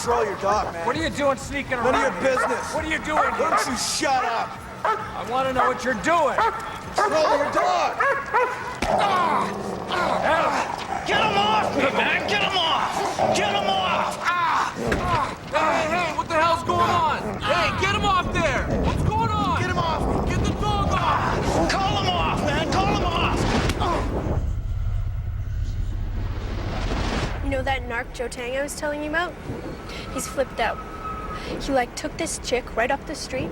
control your dog, man. What are you doing sneaking around? None of your business. What are you doing here? Why don't you shut up? I want to know what you're doing. Control your dog. Get him off me, man! Get him off! Get him off! Hey, what the hell's going on? Hey, get him off there! What's going on? Get him off. Get the dog off! Call him off, man! Call him off! You know that narc Joe Tang I was telling you about? He's flipped out. He took this chick right off the street,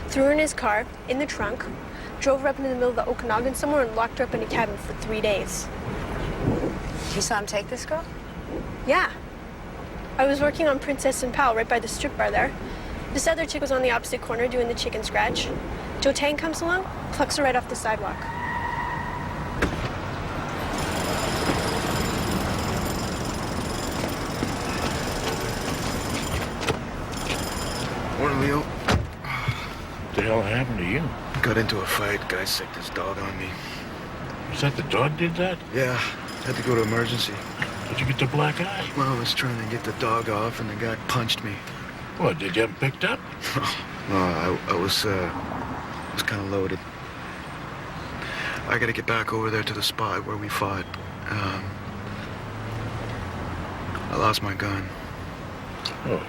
threw her in his car, in the trunk, drove her up into the middle of the Okanagan somewhere and locked her up in a cabin for 3 days. You saw him take this girl? Yeah. I was working on Princess and Pal right by the strip bar there. This other chick was on the opposite corner doing the chicken scratch. Joe Tang comes along, plucks her right off the sidewalk. Morning, Leo. What the hell happened to you? Got into a fight. Guy sicked his dog on me. Was that the dog did that? Yeah, had to go to emergency. Did you get the black eye? Well, I was trying to get the dog off, and the guy punched me. What, did you have him picked up? No, I was kind of loaded. I gotta get back over there to the spot where we fought. I lost my gun. Oh.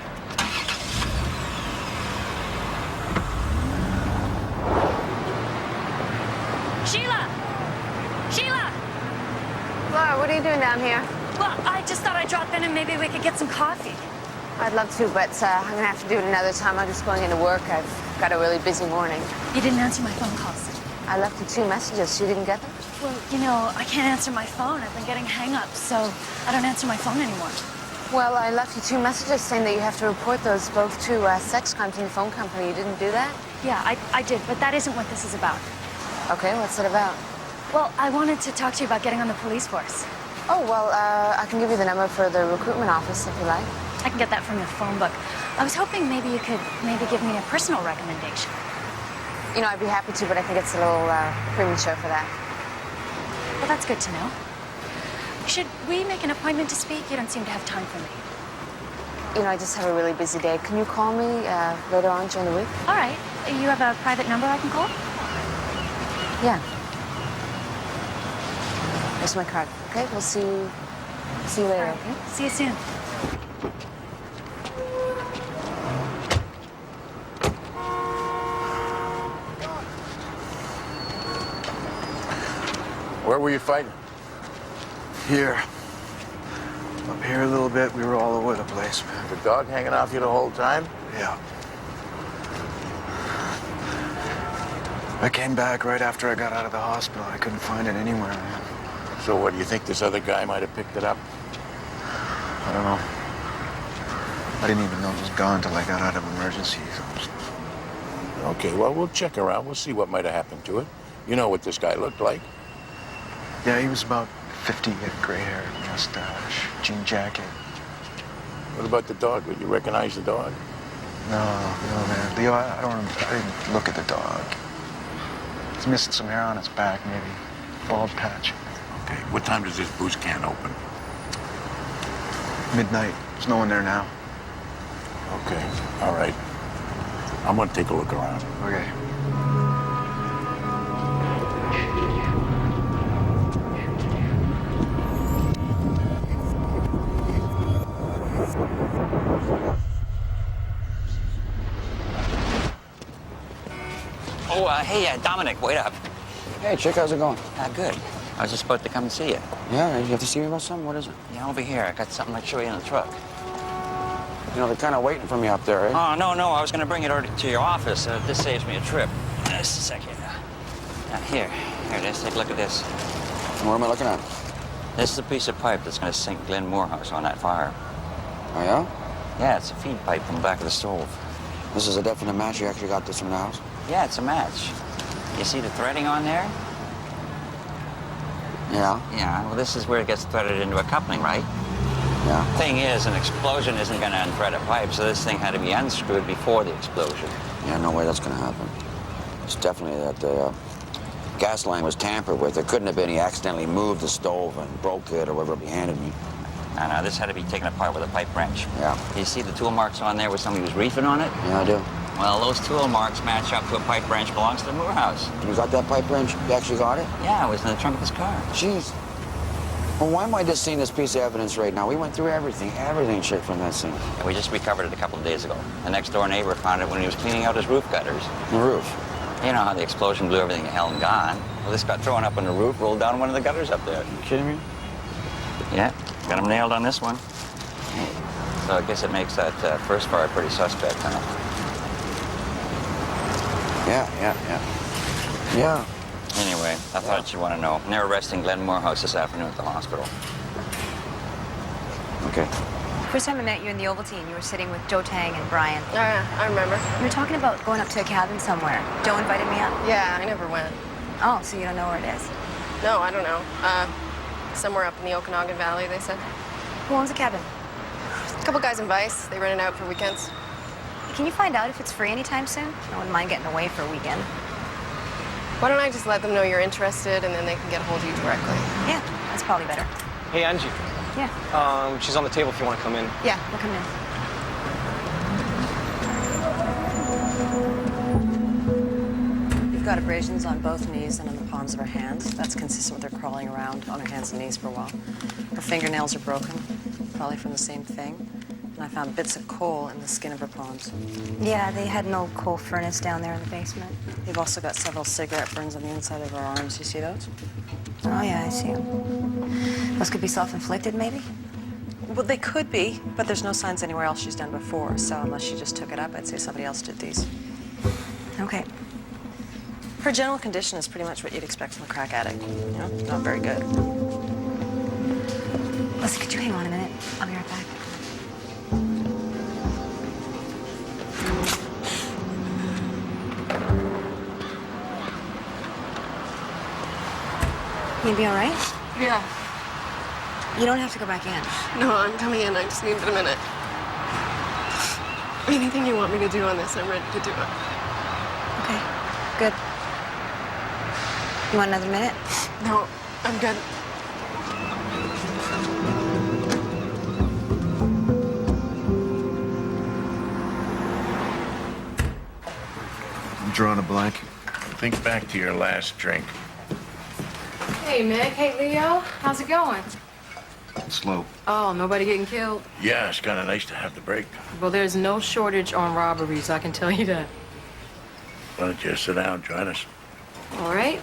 Sheila! Sheila! Laura, what are you doing down here? Well, I just thought I'd drop in and maybe we could get some coffee. I'd love to, but I'm gonna have to do it another time. I'm just going into work. I've got a really busy morning. You didn't answer my phone calls. I left you 2 messages. You didn't get them? Well, you know, I can't answer my phone. I've been getting hang-ups, so I don't answer my phone anymore. Well, I left you 2 messages saying that you have to report those both to sex crimes in the phone company. You didn't do that? Yeah, I did, but that isn't what this is about. Okay, what's it about? Well, I wanted to talk to you about getting on the police force. Oh, well, I can give you the number for the recruitment office if you like. I can get that from your phone book. I was hoping maybe you could give me a personal recommendation. You know, I'd be happy to, but I think it's a little premature for that. Well, that's good to know. Should we make an appointment to speak? You don't seem to have time for me. You know, I just have a really busy day. Can you call me later on during the week? All right. You have a private number I can call? Yeah. Here's my card. Okay, we'll see you later, All right. okay? See you soon. Where were you fighting? Here. Up here a little bit. We were all over the place, man. The dog hanging off you the whole time? Yeah. I came back right after I got out of the hospital. I couldn't find it anywhere, man. So what, do you think this other guy might have picked it up? I don't know. I didn't even know it was gone until I got out of emergency. Okay, well, we'll check around. We'll see what might have happened to it. You know what this guy looked like. Yeah, he was about 50, he had gray hair, mustache, jean jacket. What about the dog? Would you recognize the dog? No, man. Leo, I didn't look at the dog. He's missing some hair on his back, maybe. Bald patch. Okay, what time does this booze can open? Midnight. There's no one there now. Okay, all right. I'm gonna take a look around. Okay. Oh, hey, Dominic, wait up. Hey, chick, how's it going? Good. I was just about to come and see you. Yeah, you have to see me about something? What is it? Yeah, over here. I got something I'd show you in the truck. You know, they're kind of waiting for me up there, eh? Oh, no, I was going to bring it over to your office. This saves me a trip. Just a second. Here it is. Take a look at this. What am I looking at? This is a piece of pipe that's going to sink Glenn Morehouse on that fire. Oh, yeah? Yeah, it's a feed pipe from the back of the stove. This is a definite match. You actually got this from the house? Yeah, it's a match. You see the threading on there? Yeah. Yeah, well, this is where it gets threaded into a coupling, right? Yeah. Thing is, an explosion isn't going to unthread a pipe, so this thing had to be unscrewed before the explosion. Yeah, no way that's going to happen. It's definitely that the gas line was tampered with. There couldn't have been he accidentally moved the stove and broke it or whatever he handed me. No, this had to be taken apart with a pipe wrench. Yeah. You see the tool marks on there where somebody was reefing on it? Yeah, I do. Well, those tool marks match up to a pipe wrench belongs to the Moore house. You got that pipe wrench? You actually got it? Yeah, it was in the trunk of his car. Jeez. Well, why am I just seeing this piece of evidence right now? We went through everything straight from that scene. And we just recovered it a couple of days ago. The next door neighbor found it when he was cleaning out his roof gutters. The roof. You know how the explosion blew everything to hell and gone? Well, this got thrown up on the roof, rolled down one of the gutters up there. You kidding me? Yeah, got him nailed on this one. So I guess it makes that first fire pretty suspect, huh? Yeah. Anyway, I thought you'd want to know. And they're arresting Glenn Morehouse this afternoon at the hospital. Okay. First time I met you in the Ovaltine, you were sitting with Joe Tang and Brian. Oh, yeah, I remember. You were talking about going up to a cabin somewhere. Joe invited me up. Yeah, I never went. Oh, so you don't know where it is? No, I don't know. Somewhere up in the Okanagan Valley, they said. Who owns the cabin? A couple guys in Vice. They rent it out for weekends. Can you find out if it's free anytime soon? I wouldn't mind getting away for a weekend. Why don't I just let them know you're interested, and then they can get a hold of you directly? Yeah, that's probably better. Hey, Angie. Yeah. She's on the table if you want to come in. Yeah, we'll come in. You've got abrasions on both knees and on the palms of her hands. That's consistent with her crawling around on her hands and knees for a while. Her fingernails are broken, probably from the same thing. And I found bits of coal in the skin of her palms. Yeah, they had an old coal furnace down there in the basement. They've also got several cigarette burns on the inside of her arms. You see those? Oh, yeah, I see them. Those could be self-inflicted, maybe? Well, they could be, but there's no signs anywhere else she's done before, so unless she just took it up, I'd say somebody else did these. Okay. Her general condition is pretty much what you'd expect from a crack addict. You know, not very good. Listen, could you hang on a minute? I'll be right back. You be all right? Yeah. You don't have to go back in. No, I'm coming in. I just needed a minute. Anything you want me to do on this, I'm ready to do it. Okay, good. You want another minute? No, I'm good. I'm drawing a blank. Think back to your last drink. Hey, Mick. Hey, Leo. How's it going? Slow. Oh, nobody getting killed? Yeah, it's kind of nice to have the break. Well, there's no shortage on robberies, I can tell you that. Why don't you sit down, join us? All right.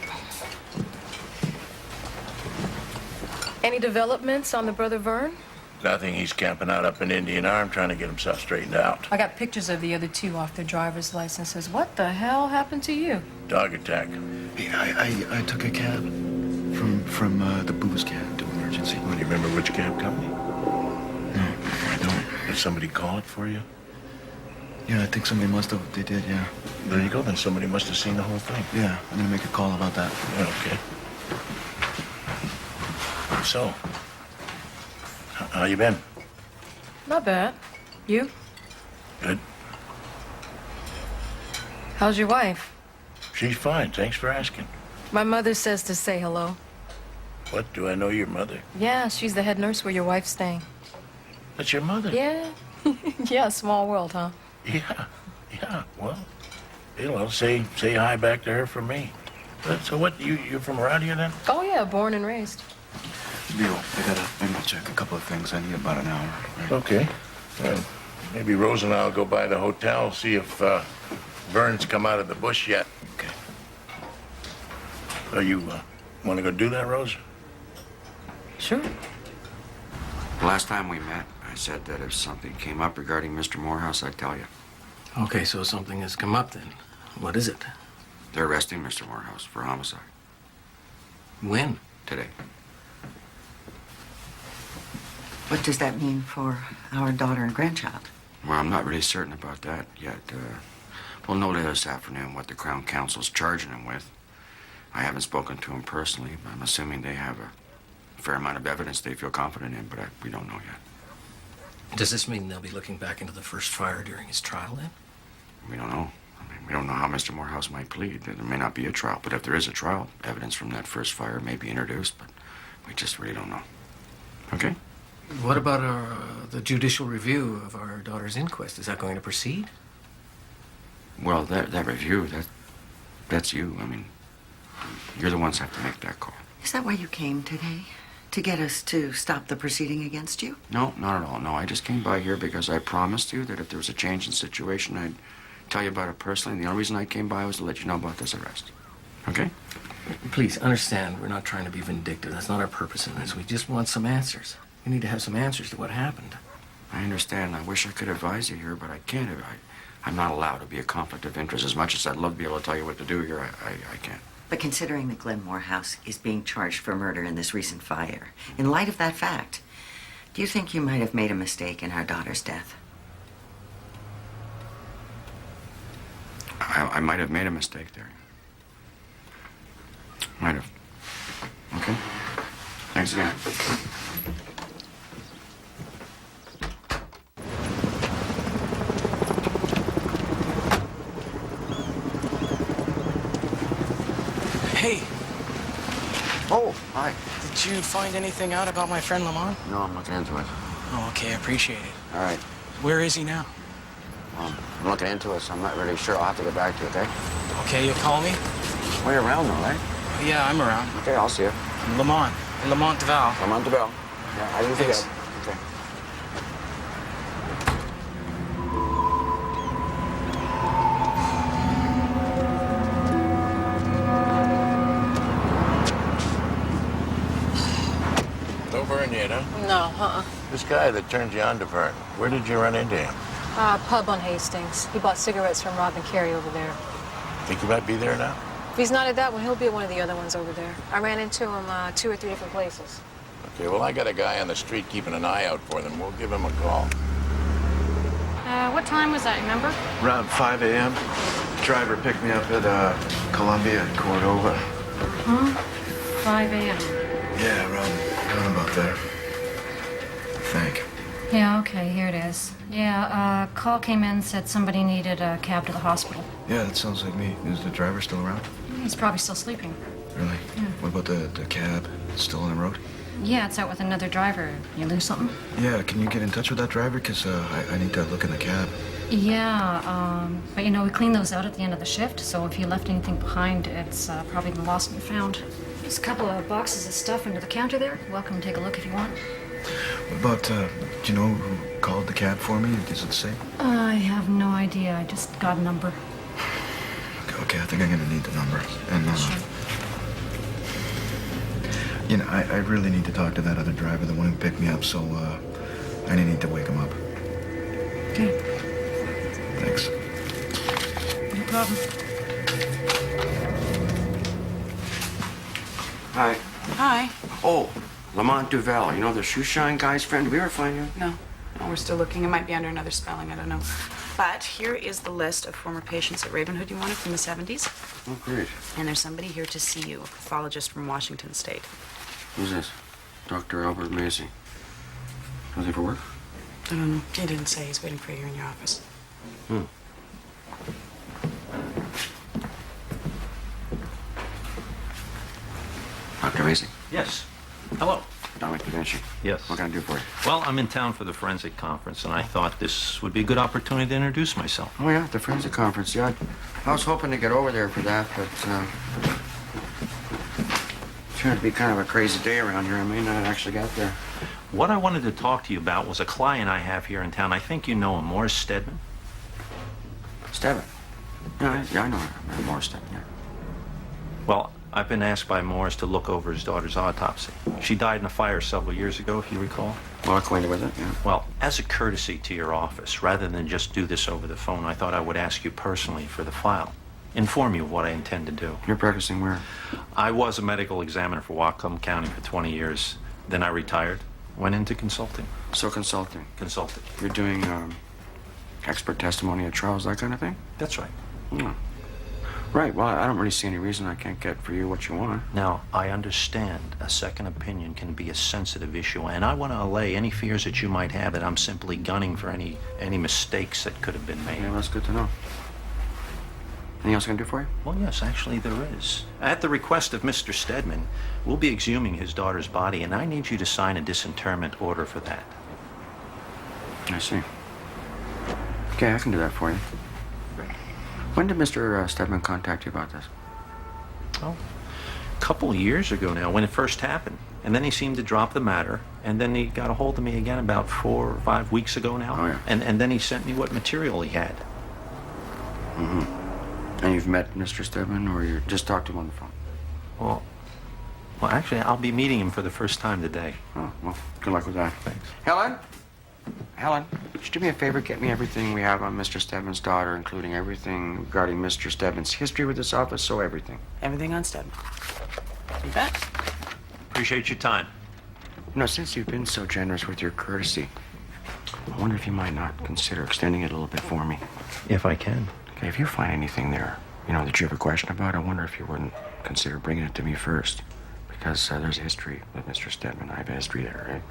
Any developments on the brother Vern? Nothing. He's camping out up in Indian Arm trying to get himself straightened out. I got pictures of the other two off their driver's licenses. What the hell happened to you? Dog attack. Hey, I took a cab from the booze cab to emergency. Well, do you remember which cab company? No, I don't. Did somebody call it for you? Yeah, I think somebody must have. They did, yeah. There you go. Then somebody must have seen the whole thing. Yeah, I'm gonna make a call about that. Yeah, okay. So, how you been? Not bad. You? Good. How's your wife? She's fine. Thanks for asking. My mother says to say hello. What, do I know your mother? Yeah, she's the head nurse where your wife's staying. That's your mother? Yeah. Yeah, small world, huh? Yeah. Well, say hi back to her from me. So what, you're from around here then? Oh, yeah, born and raised. Leo, I gotta check a couple of things. I need about an hour. Right? Okay. Maybe Rose and I'll go by the hotel, see if Vern's come out of the bush yet. Okay. So you want to go do that, Rose? Sure. The last time we met, I said that if something came up regarding Mr. Morehouse, I'd tell you. Okay, so something has come up then. What is it? They're arresting Mr. Morehouse for homicide. When? Today. What does that mean for our daughter and grandchild? Well, I'm not really certain about that yet. We'll know later this afternoon what the Crown Counsel's charging him with. I haven't spoken to him personally, but I'm assuming they have a fair amount of evidence they feel confident in, but we don't know yet. Does this mean they'll be looking back into the first fire during his trial then? We don't know. We don't know how Mr. Morehouse might plead. There may not be a trial, but if there is a trial, evidence from that first fire may be introduced, but we just really don't know. Okay? What about the judicial review of our daughter's inquest? Is that going to proceed? Well, that review, that's you. I mean, you're the ones who have to make that call. Is that why you came today? To get us to stop the proceeding against you? No, not at all. No, I just came by here because I promised you that if there was a change in situation, I'd tell you about it personally. And the only reason I came by was to let you know about this arrest. Okay? Please, understand, we're not trying to be vindictive. That's not our purpose in this. We just want some answers. We need to have some answers to what happened. I understand. I wish I could advise you here, but I can't. I'm not allowed to be a conflict of interest. As much as I'd love to be able to tell you what to do here, I can't. But considering that Glenmore House is being charged for murder in this recent fire, in light of that fact, do you think you might have made a mistake in our daughter's death? I might have made a mistake there. Might have. Okay? Thanks again. Hey, Oh, hi. did you find anything out about my friend Lamont? No, I'm looking into it. Oh, okay, I appreciate it. All right. Where is he now? I'm looking into it, so I'm not really sure. I'll have to get back to you, okay? Okay, you'll call me? Well, you're around, though, right? Yeah, I'm around. Okay, I'll see you. Lamont. Lamont Duval. Lamont Duval. Yeah, I didn't Thanks. forget. Okay. No Vern yet, huh? No, This guy that turned you on to Vern, where did you run into him? Pub on Hastings. He bought cigarettes from Rob and Carrie over there. Think you might be there now? If he's not at that one, he'll be at one of the other ones over there. I ran into him 2 or 3 different places. Okay, well, I got a guy on the street keeping an eye out for them. We'll give him a call. What time was that, remember? Around 5 a.m. Driver picked me up at Columbia and Cordova. 5 a.m. Yeah, around about there. I think. Yeah, okay, here it is. Yeah, call came in, said somebody needed a cab to the hospital. Yeah, that sounds like me. Is the driver still around? He's probably still sleeping. Really? Yeah. What about the cab? It's still on the road? Yeah, it's out with another driver. You lose something? Yeah, can you get in touch with that driver? Because I need to look in the cab. Yeah, but you know, we clean those out at the end of the shift, so if you left anything behind, it's probably been lost and found. There's a couple of boxes of stuff under the counter there. Welcome to take a look if you want. What about, do you know who called the cab for me? Does it say? I have no idea. I just got a number. Okay, I think I'm gonna need the number. And, Sure. you know, I really need to talk to that other driver, the one who picked me up, so, I need to wake him up. Okay. Thanks. No problem. Hi. Hi. Oh, Lamont Duval. You know the shoe shine guy's friend? Did we ever find you? No, we're still looking. It might be under another spelling. I don't know. But here is the list of former patients at Ravenhood you wanted from the 70s. Oh, great. And there's somebody here to see you, a pathologist from Washington State. Who's this? Dr. Albert Macy. Was he for work? I don't know. He didn't say. He's waiting for you in your office. Dr. Macy. Yes. Hello. Dr. Vinci. Yes. What can I do for you? Well, I'm in town for the forensic conference, and I thought this would be a good opportunity to introduce myself. Oh, yeah, the forensic conference. Yeah, I was hoping to get over there for that, but it's going to be kind of a crazy day around here. I may not actually get there. What I wanted to talk to you about was a client I have here in town. I think you know him, Morris Stedman. Stedman? Yeah, I know him. Morris Stedman, yeah. Well, I've been asked by Morris to look over his daughter's autopsy. She died in a fire several years ago, if you recall. Well acquainted with it, yeah. Well, as a courtesy to your office, rather than just do this over the phone, I thought I would ask you personally for the file. Inform you of what I intend to do. You're practicing where? I was a medical examiner for Whatcom County for 20 years. Then I retired, went into consulting. So consulting? Consulting. You're doing expert testimony at trials, that kind of thing? That's right. Yeah. Right, well, I don't really see any reason I can't get for you what you want. Now, I understand a second opinion can be a sensitive issue, and I want to allay any fears that you might have that I'm simply gunning for any mistakes that could have been made. Yeah, that's good to know. Anything else I can do for you? Well, yes, actually there is. At the request of Mr. Stedman, we'll be exhuming his daughter's body, and I need you to sign a disinterment order for that. I see. Okay, I can do that for you. When did Mr. Stedman contact you about this? Oh, a couple of years ago now, when it first happened. And then he seemed to drop the matter, and then he got a hold of me again about 4 or 5 weeks ago now. Oh, yeah. And then he sent me what material he had. Mm-hmm. And you've met Mr. Stedman, or you just talked to him on the phone? Well, actually, I'll be meeting him for the first time today. Oh, well, good luck with that. Thanks. Helen, could you do me a favor? Get me everything we have on Mr. Stedman's daughter, including everything regarding Mr. Stedman's history with this office, so everything. Everything on Stedman. You bet. Appreciate your time. You know, since you've been so generous with your courtesy, I wonder if you might not consider extending it a little bit for me. If I can. Okay, if you find anything there, you know, that you have a question about, I wonder if you wouldn't consider bringing it to me first. Because there's a history with Mr. Stedman. I have a history there, right?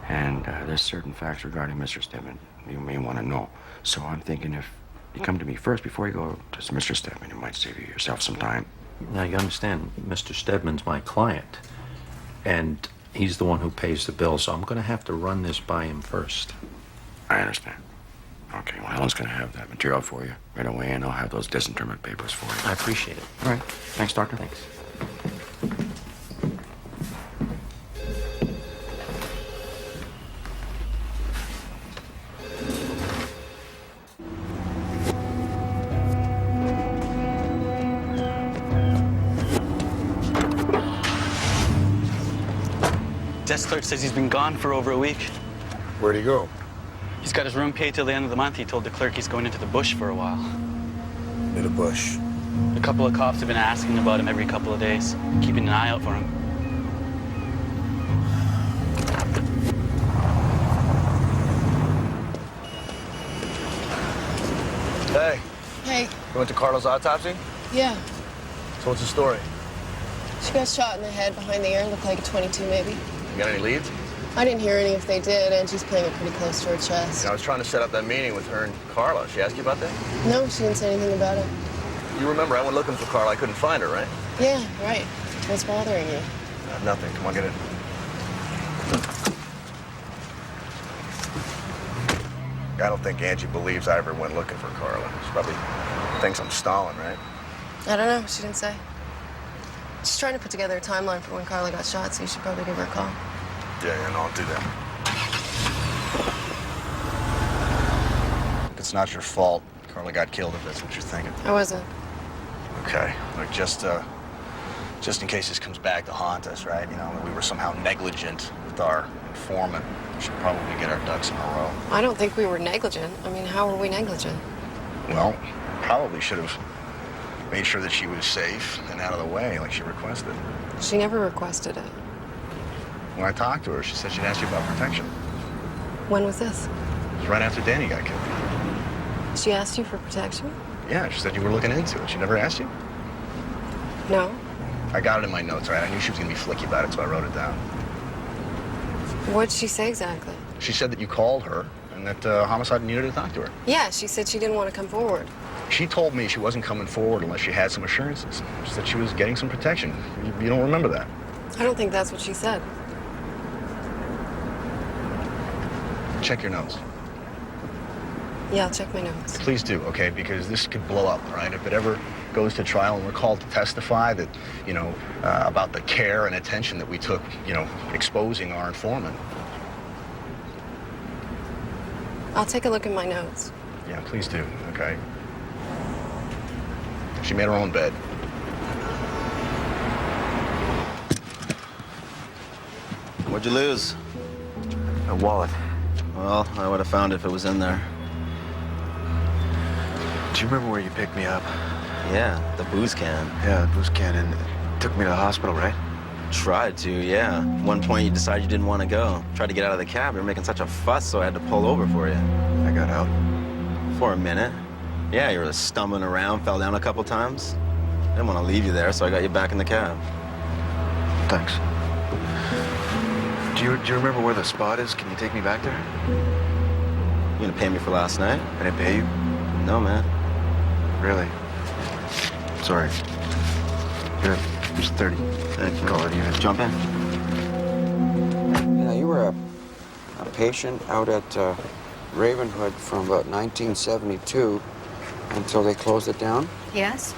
And there's certain facts regarding Mr. Stedman you may want to know. So I'm thinking if you come to me first before you go to Mr. Stedman, it might save you yourself some time. Now, you understand, Mr. Stedman's my client, and he's the one who pays the bill, so I'm going to have to run this by him first. I understand. Okay, well, Helen's going to have that material for you right away, and I'll have those disinterment papers for you. I appreciate it. All right. Thanks, Doctor. Thanks. Desk clerk says he's been gone for over a week. Where'd he go? He's got his room paid till the end of the month. He told the clerk he's going into the bush for a while. In the bush. A couple of cops have been asking about him every couple of days, keeping an eye out for him. Hey, Hey, you went to Carla's autopsy? yeah. So what's the story? She got shot in the head behind the ear. Looked like a 22, maybe. You got any leads? I didn't hear any if they did, and she's playing it pretty close to her chest. I was trying to set up that meeting with her and Carla. She asked you about that? No, she didn't say anything about it. You remember I went looking for Carla. I couldn't find her, right? Yeah, right. What's bothering you? Nothing. Come on, get in. I don't think Angie believes I ever went looking for Carla. She probably thinks I'm stalling, right? I don't know. She didn't say. She's trying to put together a timeline for when Carla got shot, so you should probably give her a call. Yeah, no, I'll do that. If it's not your fault, Carla got killed if that's what you're thinking. I wasn't. Okay. Look, just in case this comes back to haunt us, right? You know, that we were somehow negligent with our informant. We should probably get our ducks in a row. I don't think we were negligent. I mean, how were we negligent? Well, probably should have made sure that she was safe and out of the way like she requested. She never requested it. When I talked to her, she said she'd ask you about protection. When was this? It was right after Danny got killed. She asked you for protection? Yeah, she said you were looking into it. She never asked you? No. I got it in my notes, right? I knew she was going to be flicky about it, so I wrote it down. What'd she say exactly? She said that you called her and that Homicide needed to talk to her. Yeah, she said she didn't want to come forward. She told me she wasn't coming forward unless she had some assurances. She said she was getting some protection. You don't remember that? I don't think that's what she said. Check your notes. Yeah, I'll check my notes. Please do, okay? Because this could blow up, right? If it ever goes to trial and we're called to testify that, you know, about the care and attention that we took, you know, exposing our informant. I'll take a look at my notes. Yeah, please do, okay? She made her own bed. What'd you lose? A wallet. Well, I would have found it if it was in there. Do you remember where you picked me up? Yeah, the booze can. Yeah, the booze can, and took me to the hospital, right? Tried to, yeah. At one point, you decided you didn't want to go. Tried to get out of the cab. You were making such a fuss, so I had to pull over for you. I got out. For a minute. Yeah, you were stumbling around, fell down a couple times. Didn't want to leave you there, so I got you back in the cab. Thanks. Do you remember where the spot is? Can you take me back there? You gonna pay me for last night? I didn't pay you? No, man. Really? Sorry. Here, here's 30. Thank you. Call it even. Jump in. You know, you were a patient out at Ravenhood from about 1972 until they closed it down? Yes?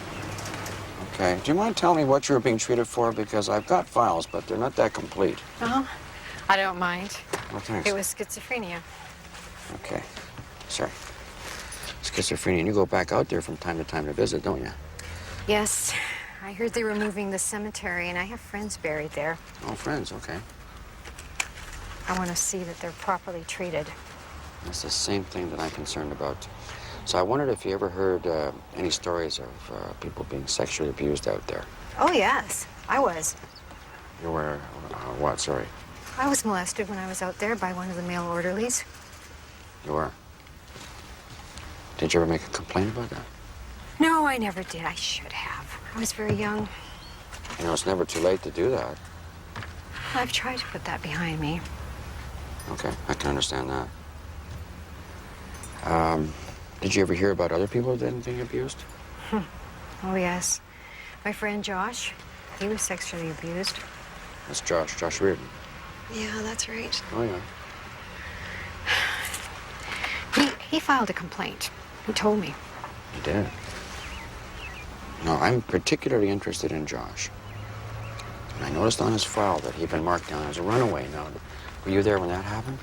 Okay. Do you mind telling me what you were being treated for? Because I've got files, but they're not that complete. Oh, I don't mind. Oh, thanks. It was schizophrenia. Okay. Sorry. Schizophrenia. And you go back out there from time to time to visit, don't you? Yes. I heard they were moving the cemetery, and I have friends buried there. Oh, friends. Okay. I want to see that they're properly treated. That's the same thing that I'm concerned about. So I wondered if you ever heard any stories of people being sexually abused out there. Oh, yes. I was. You were, what, sorry? I was molested when I was out there by one of the male orderlies. You were? Did you ever make a complaint about that? No, I never did. I should have. I was very young. You know, it's never too late to do that. I've tried to put that behind me. Okay, I can understand that. Did you ever hear about other people that being abused? Oh, yes. My friend Josh, he was sexually abused. That's Josh Reardon. Yeah, that's right. Oh, yeah. He filed a complaint. He told me. He did? No, I'm particularly interested in Josh. And I noticed on his file that he'd been marked down as a runaway. Now, were you there when that happened?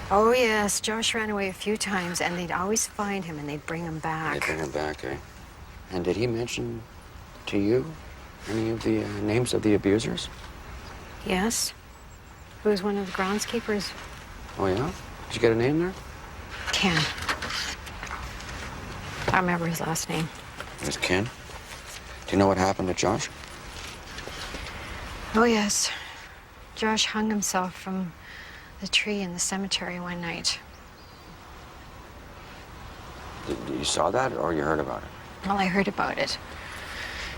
Oh, yes. Josh ran away a few times, and they'd always find him, and they'd bring him back. They'd bring him back, eh? And did he mention to you any of the names of the abusers? Yes. He was one of the groundskeepers. Oh, yeah? Did you get a name there? Ken. I remember his last name. It was Ken? Do you know what happened to Josh? Oh, yes. Josh hung himself from the tree in the cemetery one night. You saw that, or you heard about it? Well, I heard about it.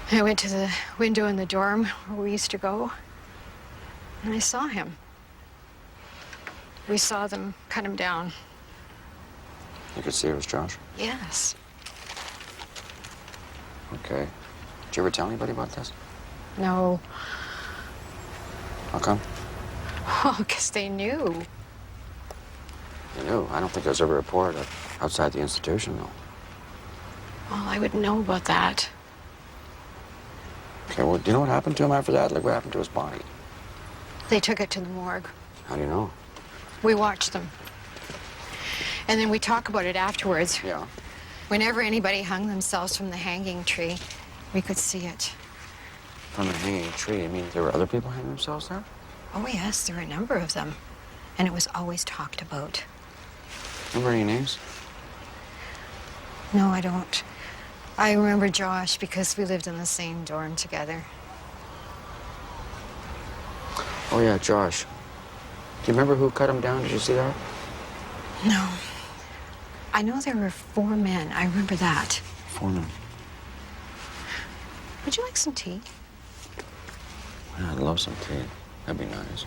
I went to the window in the dorm where we used to go, and I saw him. We saw them cut him down. You could see it was Josh? Yes. Okay. Did you ever tell anybody about this? No. How come? Oh, because they knew. You knew. I don't think there was ever a report outside the institution, though. Well, I wouldn't know about that. Okay, well, do you know what happened to him after that? Like, what happened to his body? They took it to the morgue. How do you know? We watched them. And then we talk about it afterwards. Yeah. Whenever anybody hung themselves from the hanging tree, we could see it. From the hanging tree? I mean, there were other people hanging themselves there? Oh, yes, there were a number of them. And it was always talked about. Remember any names? No, I don't. I remember Josh because we lived in the same dorm together. Oh, yeah, Josh. Do you remember who cut him down? Did you see that? No. I know there were 4 men. I remember that. 4 men. Would you like some tea? Yeah, I'd love some tea. That'd be nice.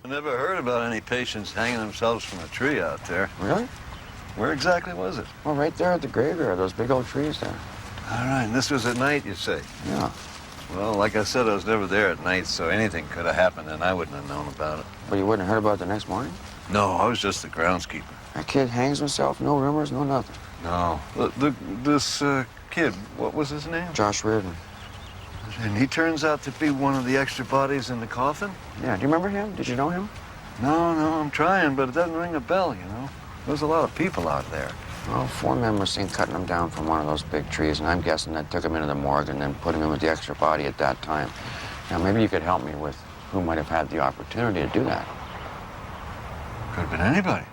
I never heard about any patients hanging themselves from a tree out there. Really? Where exactly was it? Well, right there at the graveyard, those big old trees there. All right, and this was at night, you say? Yeah. Well, like I said, I was never there at night, so anything could have happened and I wouldn't have known about it. But you wouldn't have heard about it the next morning? No, I was just the groundskeeper. That kid hangs himself, no rumors, no nothing. No. This kid, what was his name? Josh Reardon. And he turns out to be one of the extra bodies in the coffin? Yeah, do you remember him? Did you know him? No, I'm trying, but it doesn't ring a bell, you know. There's a lot of people out there. Well, 4 men were seen cutting him down from one of those big trees, and I'm guessing that took him into the morgue and then put him in with the extra body at that time. Now, maybe you could help me with who might have had the opportunity to do that. Could have been anybody.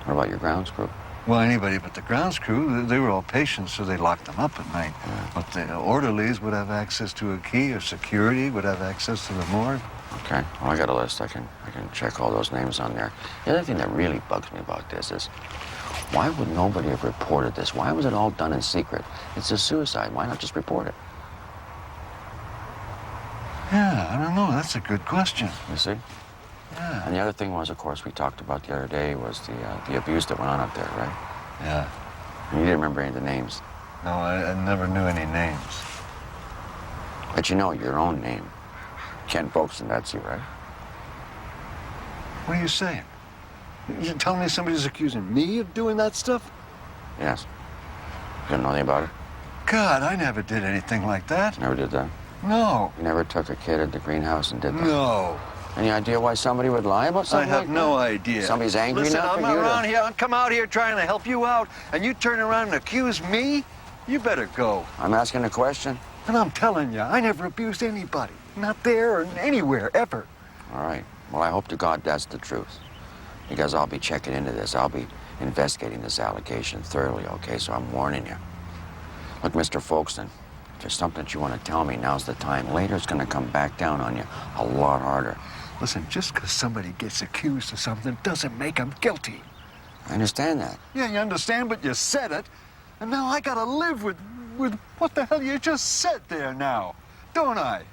What about your grounds crew? Well, anybody but the grounds crew. They were all patients, so they locked them up at night. Yeah. But the orderlies would have access to a key, or security would have access to the morgue. Okay, well, I got a list. I can check all those names on there. The other thing that really bugs me about this is, why would nobody have reported this? Why was it all done in secret? It's a suicide. Why not just report it? Yeah, I don't know. That's a good question. You see? Yeah. And the other thing was, of course, we talked about the other day was the abuse that went on up there, right? Yeah. And you didn't remember any of the names. No, I never knew any names. But you know your own name. Ken Folkestone, that's you, right? What are you saying? You're telling me somebody's accusing me of doing that stuff? Yes. You don't know anything about it? God, I never did anything like that. Never did that? No. You never took a kid at the greenhouse and did that? No. Any idea why somebody would lie about something I have like no that? idea. Somebody's angry Listen, enough I'm for you around to... here. I come out here trying to help you out, and you turn around and accuse me? You better go. I'm asking a question. And I'm telling you, I never abused anybody. Not there or anywhere, ever. All right. Well, I hope to God that's the truth. Because I'll be checking into this. I'll be investigating this allegation thoroughly, okay? So I'm warning you. Look, Mr. Folkestone, if there's something that you want to tell me, now's the time. Later, it's going to come back down on you a lot harder. Listen, just because somebody gets accused of something doesn't make them guilty. I understand that. Yeah, you understand, but you said it. And now I gotta live with what the hell you just said there now, don't I?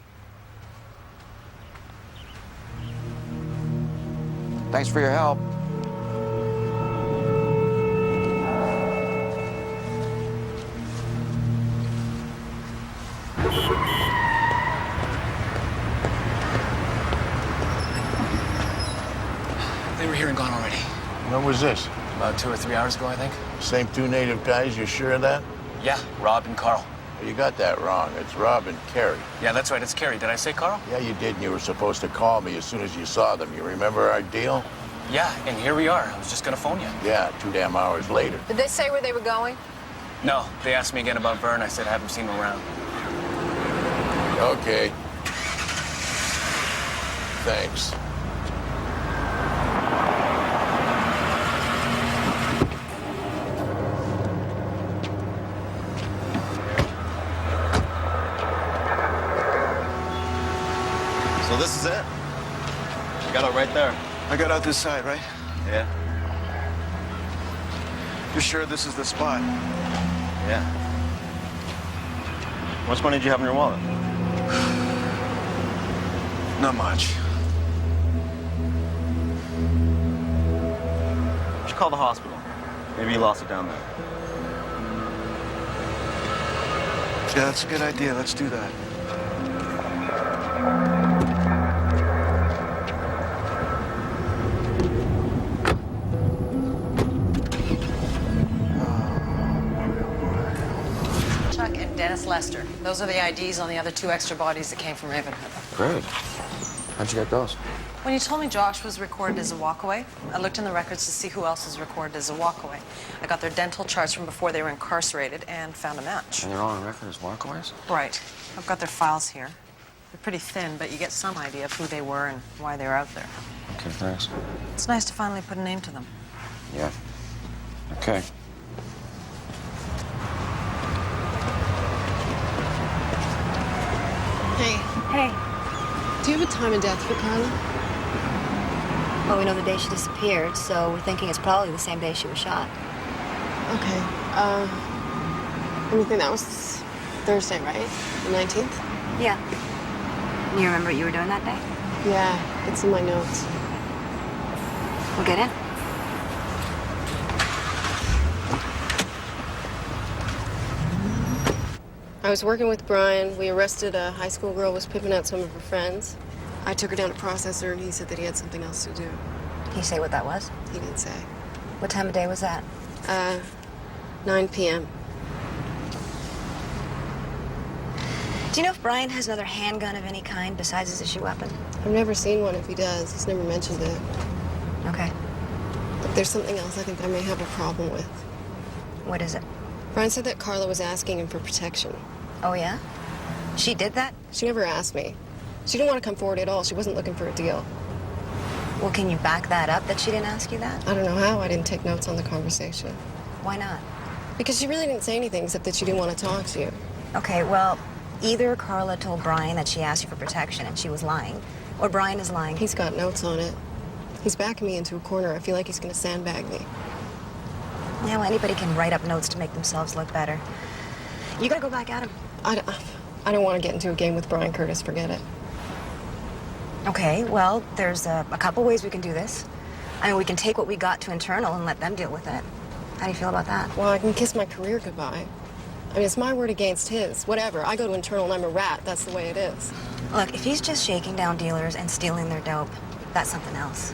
Thanks for your help. They were here and gone already. When was this? About 2 or 3 hours ago, I think. Same two native guys, you sure of that? Yeah, Rob and Carl. Well, you got that wrong. It's Rob and Carrie. Yeah, that's right. It's Carrie. Did I say Carl? Yeah, you did, and you were supposed to call me as soon as you saw them. You remember our deal? Yeah, and here we are. I was just gonna phone you. Yeah, 2 damn hours later. Did they say where they were going? No, they asked me again about Vern. I said I haven't seen him around. Okay. Thanks. So this is it? You got it right there. I got out this side, right? Yeah. You're sure this is the spot? Yeah. How much money did you have in your wallet? Not much. You should call the hospital. Maybe you lost it down there. Yeah, that's a good idea. Let's do that. Chuck and Dennis Lester. Those are the IDs on the other 2 extra bodies that came from Ravenhood. Great. How'd you get those? When you told me Josh was recorded as a walkaway, I looked in the records to see who else was recorded as a walkaway. I got their dental charts from before they were incarcerated and found a match. And they're all on record as walkaways? Right. I've got their files here. They're pretty thin, but you get some idea of who they were and why they were out there. Okay, thanks. It's nice to finally put a name to them. Yeah. Okay. Hey. Hey. Do you have a time of death for Carla? Well, we know the day she disappeared, so we're thinking it's probably the same day she was shot. Okay. Let me think. That was Thursday, right? The 19th? Yeah. You remember what you were doing that day? Yeah, it's in my notes. We'll get in. I was working with Brian. We arrested a high school girl who was pimping out some of her friends. I took her down to process her, and he said that he had something else to do. Did he say what that was? He didn't say. What time of day was that? 9 p.m. Do you know if Brian has another handgun of any kind besides his issue weapon? I've never seen one if he does. He's never mentioned it. Okay. But there's something else I think I may have a problem with. What is it? Brian said that Carla was asking him for protection. Oh, yeah? She did that? She never asked me. She didn't want to come forward at all. She wasn't looking for a deal. Well, can you back that up that she didn't ask you that? I don't know how. I didn't take notes on the conversation. Why not? Because she really didn't say anything except that she didn't want to talk to you. Okay, well, either Carla told Brian that she asked you for protection and she was lying, or Brian is lying. He's got notes on it. He's backing me into a corner. I feel like he's going to sandbag me. Yeah, well, anybody can write up notes to make themselves look better. You gotta go back at him. I don't want to get into a game with Brian Curtis. Forget it. Okay, well, there's a couple ways we can do this. I mean, we can take what we got to internal and let them deal with it. How do you feel about that? Well, I can kiss my career goodbye. I mean, it's my word against his. Whatever. I go to internal and I'm a rat. That's the way it is. Look, if he's just shaking down dealers and stealing their dope, that's something else.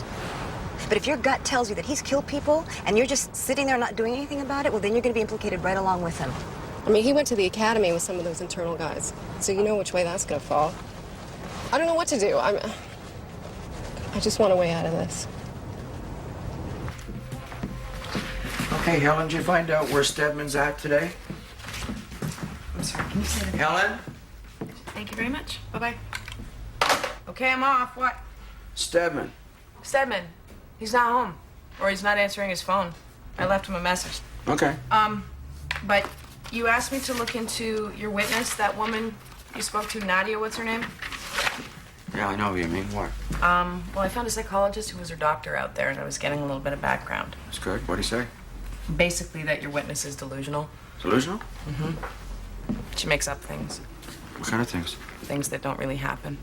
But if your gut tells you that he's killed people and you're just sitting there not doing anything about it, well, then you're going to be implicated right along with him. I mean, he went to the academy with some of those internal guys, so you know which way that's going to fall. I don't know what to do. I just want a way out of this. Okay, Helen, did you find out where Stedman's at today? I'm sorry, can you say that? Helen? Thank you very much. Bye-bye. Okay, I'm off. What? Stedman. Stedman. He's not home. Or he's not answering his phone. I left him a message. Okay. But you asked me to look into your witness, that woman you spoke to, Nadia, what's her name? Yeah, I know what you mean. What? Well, I found a psychologist who was her doctor out there, and I was getting a little bit of background. That's good. What'd he say? Basically that your witness is delusional. Delusional? Mm-hmm. She makes up things. What kind of things? Things that don't really happen.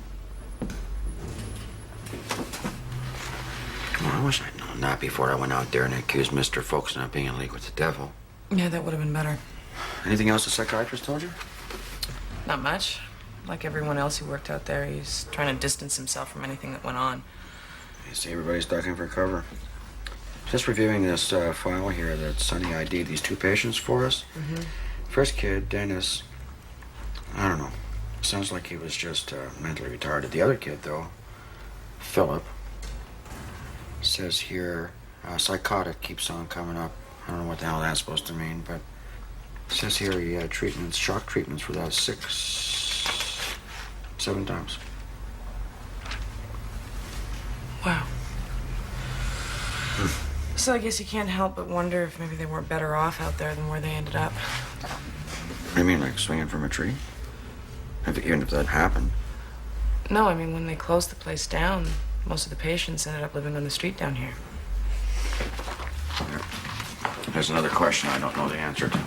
Well, I wish I'd known that before I went out there and accused Mr. Folkestone of being in league with the devil. Yeah, that would have been better. Anything else the psychiatrist told you? Not much. Like everyone else who worked out there, he's trying to distance himself from anything that went on. You see, everybody's ducking for cover. Just reviewing this file here that Sonny ID'd these two patients for us. Mm-hmm. First kid, Dennis, I don't know. Sounds like he was just mentally retarded. The other kid, though, Philip, says here, psychotic keeps on coming up. I don't know what the hell that's supposed to mean, but it says here he had treatments, shock treatments for that 7 times. Wow. So I guess you can't help but wonder if maybe they weren't better off out there than where they ended up. What do you mean, like swinging from a tree? Even if that happened. No, I mean, when they closed the place down, most of the patients ended up living on the street down here. There's another question I don't know the answer to.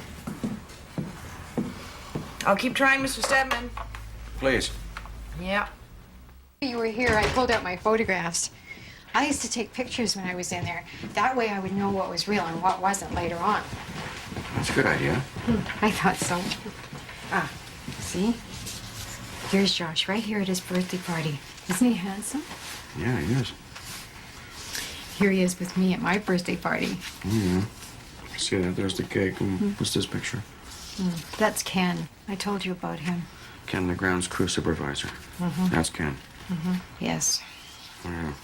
I'll keep trying, Mr. Stedman. Please. Yeah. You were here, I pulled out my photographs. I used to take pictures when I was in there. That way I would know what was real and what wasn't later on. That's a good idea. I thought so. Ah, see? Here's Josh, right here at his birthday party. Isn't he handsome? Yeah, he is. Here he is with me at my birthday party. Yeah. See that? There's the cake. What's this picture? That's Ken. I told you about him. Ken, the grounds crew supervisor. That's Ken. Yes. Oh, yeah.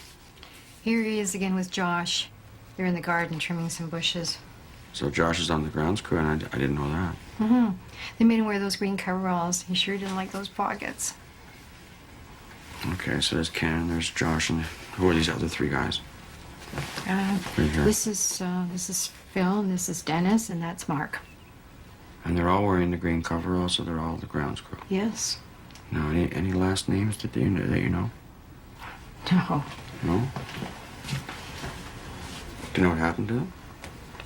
Here he is again with Josh. They're in the garden trimming some bushes. So Josh is on the grounds crew, and I didn't know that. They made him wear those green coveralls. He sure didn't like those pockets. Okay, so there's Ken, there's Josh, and who are these other 3 guys? Right here. This is Phil, and this is Dennis, and that's Mark. And they're all wearing the green coveralls, so they're all the grounds crew. Yes. Now, any last names that you know? No. No? Do you know what happened to them?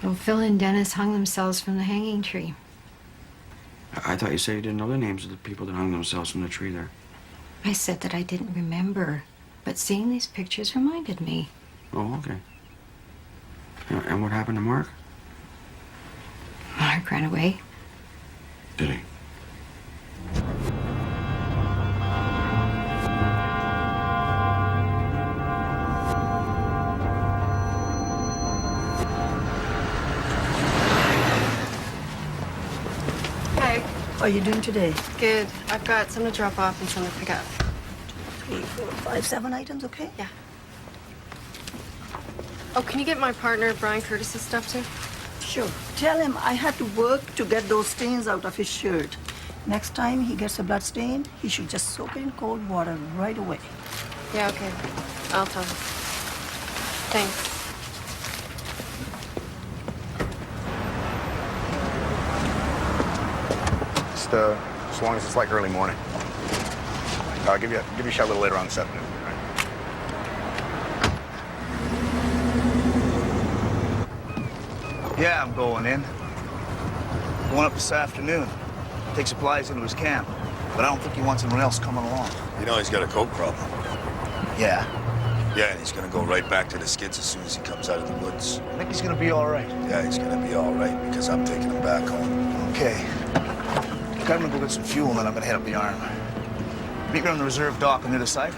Well, Phil and Dennis hung themselves from the hanging tree. I thought you said you didn't know the names of the people that hung themselves from the tree there. I said that I didn't remember, but seeing these pictures reminded me. Oh, okay. And what happened to Mark? Mark ran away. Did he? Hey. How are you doing today? Good. I've got some to drop off and some to pick up. 3, 4, 5, 7 items, okay? Yeah. Oh, can you get my partner, Brian Curtis's stuff too? Sure. Tell him I had to work to get those stains out of his shirt. Next time he gets a blood stain, he should just soak it in cold water right away. Yeah, okay. I'll tell him. Thanks. Just as long as it's like early morning. I'll give you a shot a little later on this afternoon. All right? Yeah, I'm going in. Going up this afternoon. Take supplies into his camp. But I don't think he wants anyone else coming along. You know he's got a coke problem. Yeah. Yeah, and he's gonna go right back to the skids as soon as he comes out of the woods. I think he's gonna be all right. Yeah, he's gonna be all right because I'm taking him back home. Okay. Look, I'm gonna go get some fuel and then I'm gonna head up the arm. Meet me on the reserve dock on the other side.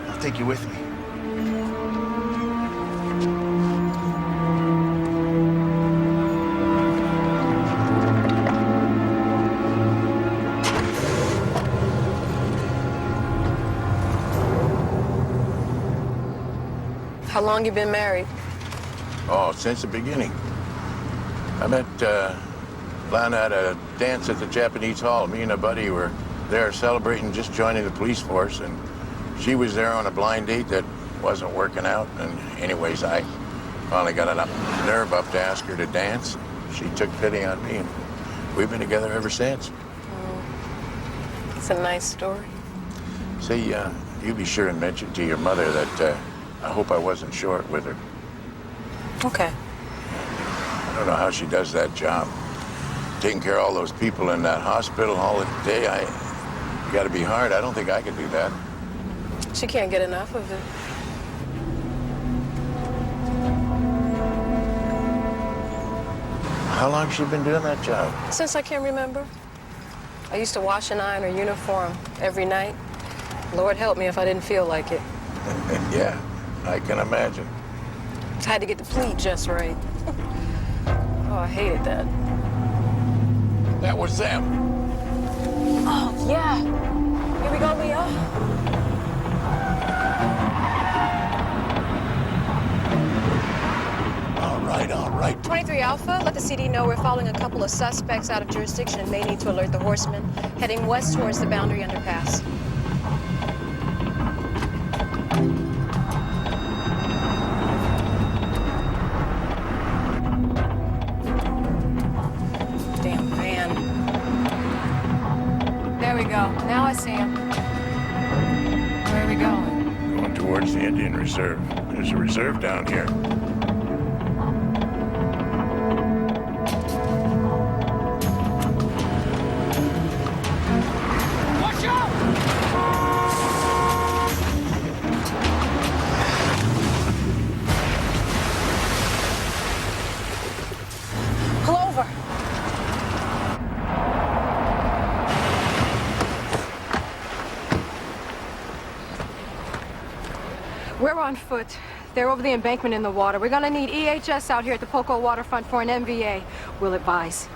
I'll take you with me. How long you been married? Oh, since the beginning. I met Lana at a dance at the Japanese Hall. Me and a buddy were there celebrating just joining the police force, and she was there on a blind date that wasn't working out. And anyways, I finally got enough nerve up to ask her to dance. She took pity on me, and we've been together ever since. It's a nice story. Say, you be sure and mention to your mother that I hope I wasn't short with her. Okay. I don't know how she does that job. Taking care of all those people in that hospital all the day, you gotta be hard. I don't think I could do that. She can't get enough of it. How long has she been doing that job? Since I can remember. I used to wash and iron her uniform every night. Lord help me if I didn't feel like it. Yeah, I can imagine. I had to get the pleat just right. Oh, I hated that. That was them. Oh, yeah. Here we go, Leo. All right. 23 Alpha, let the CD know we're following a couple of suspects out of jurisdiction and may need to alert the horsemen, heading west towards the boundary underpass. Damn van. There we go. Now I see him. Where are we going? Going towards the Indian Reserve. There's a reserve down here. Watch out! Pull over. We're on foot. They're over the embankment in the water. We're gonna need EHS out here at the Poco waterfront for an MVA. We'll advise.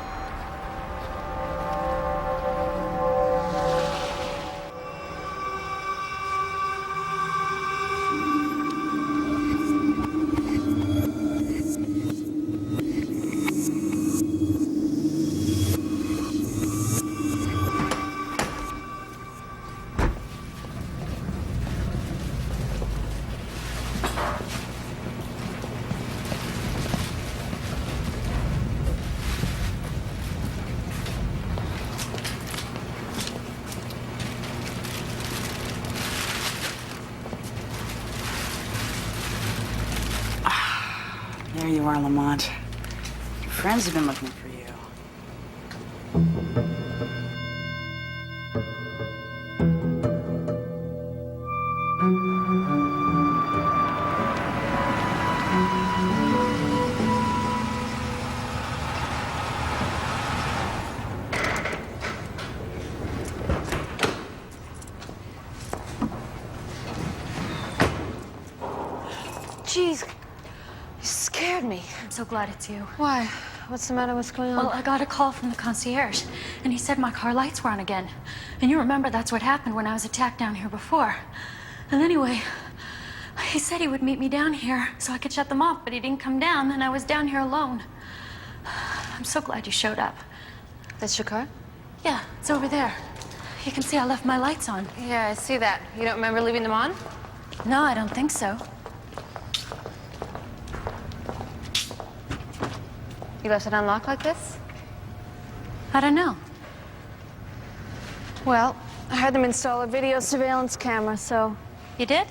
There you are, Lamont. Your friends have been looking for you. Jeez, you scared me. I'm so glad it's you. Why? What's the matter? What's going on? Well, I got a call from the concierge, and he said my car lights were on again. And you remember that's what happened when I was attacked down here before. And anyway, he said he would meet me down here so I could shut them off, but he didn't come down, and I was down here alone. I'm so glad you showed up. That's your car? Yeah, it's over there. You can see I left my lights on. Yeah, I see that. You don't remember leaving them on? No, I don't think so. You left it unlocked like this? I don't know. Well, I had them install a video surveillance camera, so... You did?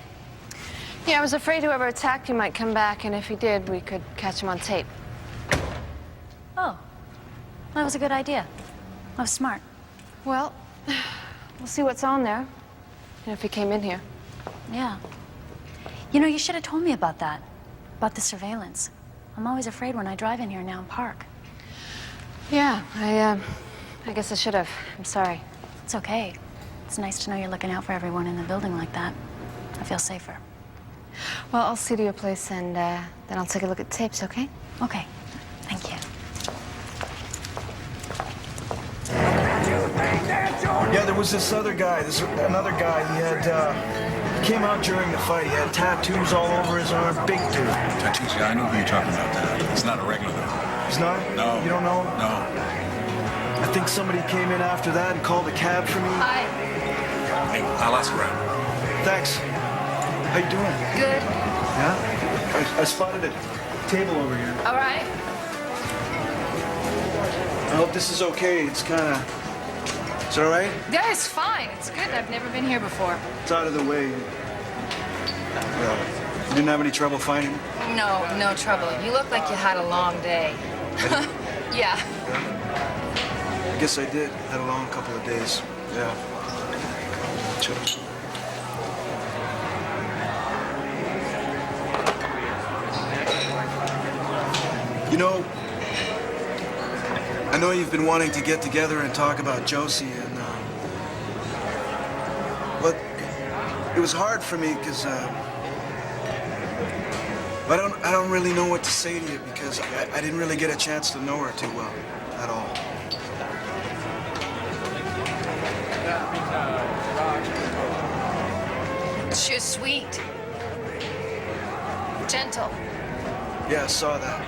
Yeah, I was afraid whoever attacked you might come back, and if he did, we could catch him on tape. Oh, that was a good idea. I was smart. Well, we'll see what's on there. And if he came in here. Yeah. You know, you should have told me about that. About the surveillance. I'm always afraid when I drive in here now and park. Yeah, I I guess I should have. I'm sorry. It's okay. It's nice to know you're looking out for everyone in the building like that. I feel safer. Well, I'll see to your place and then I'll take a look at the tapes, okay? Okay. Thank you. Yeah, there was this other guy, another guy. He had, came out during the fight. He had tattoos all over his arm, big dude. Tattoos, yeah, I know who you're talking about. It's not a regular though. He's not? No. You don't know? No. I think somebody came in after that and called a cab for me. Hi. Hey, I'll ask around. Thanks. How you doing? Good. Yeah? I spotted a table over here. All right. I hope this is okay. It's kind of... Is it all right? Yeah, it's fine. It's good. I've never been here before. It's out of the way. You didn't have any trouble finding it? No, no trouble. You look like you had a long day. Yeah. I guess I did. Had a long couple of days. Yeah. Chips. You know, I know you've been wanting to get together and talk about Josie, and well, it was hard for me because I don't really know what to say to you because I didn't really get a chance to know her too well at all. She was sweet. Gentle. Yeah, I saw that.